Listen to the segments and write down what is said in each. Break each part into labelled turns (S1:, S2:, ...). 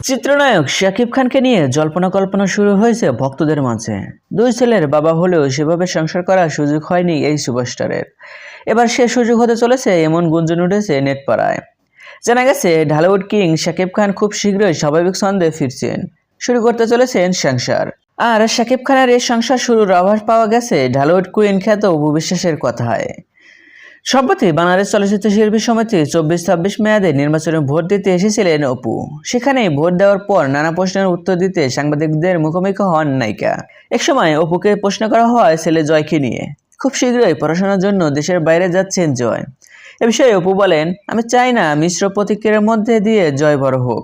S1: চিত্রনায়ক শাকিব খানকে নিয়ে জল্পনা কল্পনা শুরু হয়েছে ভক্তদের মাঝে। দুই ছেলের বাবা হলেও সেভাবে সংসার করার সুযোগ হয়নি এই সুপারস্টারের। এবার সে সুযোগ হতে চলেছে এমন গুঞ্জন উঠেছে নেটপাড়ায়। জানা গেছে ঢালিউড কিং শাকিব খান খুব শীঘ্রই স্বাভাবিক ছন্দে ফিরছেন, শুরু করতে চলেছেন সংসার। আর শাকিব খানের এই সংসার শুরুর আভাস পাওয়া গেছে ঢালিউড কুইন খ্যাত অপু বিশ্বাসের কথায়। সম্প্রতি বাংলাদেশ চলচ্চিত্র শিল্পী সমিতি 24-26 মেয়াদে নির্বাচনে ভোট দিতে এসেছিলেন অপু। সেখানেই ভোট দেওয়ার পর নানা প্রশ্নের উত্তর দিতে সাংবাদিকদের মুখোমুখি হন নায়িকা। একসময় অপুকে প্রশ্ন করা হয় ছেলে জয়কে নিয়ে। খুব শীঘ্রই পড়াশোনার জন্য দেশের বাইরে যাচ্ছেন জয়। এ বিষয়ে অপু বলেন, আমি চাই না মিশ্র প্রতিক্রিয়ার মধ্যে দিয়ে জয় বড় হোক।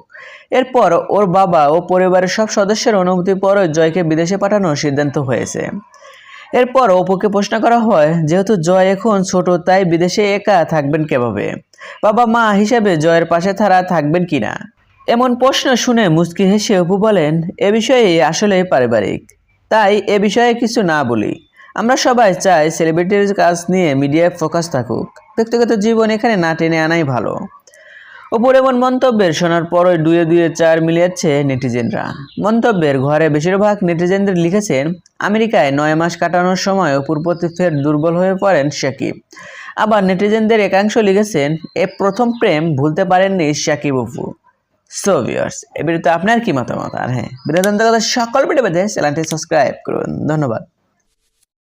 S1: এরপর ওর বাবা ও পরিবারের সব সদস্যের অনুমতির পর জয়কে বিদেশে পাঠানোর সিদ্ধান্ত হয়েছে। এরপর অপুকে প্রশ্ন করা হয়, যেহেতু জয় এখন ছোট তাই বিদেশে একা থাকবেন কিভাবে, বাবা মা হিসেবে জয়ের পাশে তারা থাকবেন কিনা। এমন প্রশ্ন শুনে মুচকি হেসে অপু বলেন, এ বিষয়ে আসলে পারিবারিক, তাই এ বিষয়ে কিছু না বলি। আমরা সবাই চাই সেলিব্রিটির কাজ নিয়ে মিডিয়ায় ফোকাস থাকুক, ব্যক্তিগত জীবন এখানে না টেনে আনাই ভালো। অপুর এমন মন্তব্যের শোনার পরই দুয়ে দুয়ে চার মিলিয়েছে নেটিজেনরা। মন্তব্যের ঘরে বেশিরভাগ নেটিজেনদের লিখেছেন, আমেরিকায় 9 মাস কাটানোর সময় অপুর প্রতি ফের দুর্বল হয়ে পড়েন শাকিব। আবার নেটিজেনদের একাংশ লিখেছেন, এ প্রথম প্রেম ভুলতে পারেননি শাকিব অপু। সো ভিউয়ার্স, এ ভিডিওতে আপনার কি মতামত? আর হ্যাঁ, বিনোদন জগতের সকল ভিডিও পেতে চ্যানেলটি সাবস্ক্রাইব করুন। ধন্যবাদ।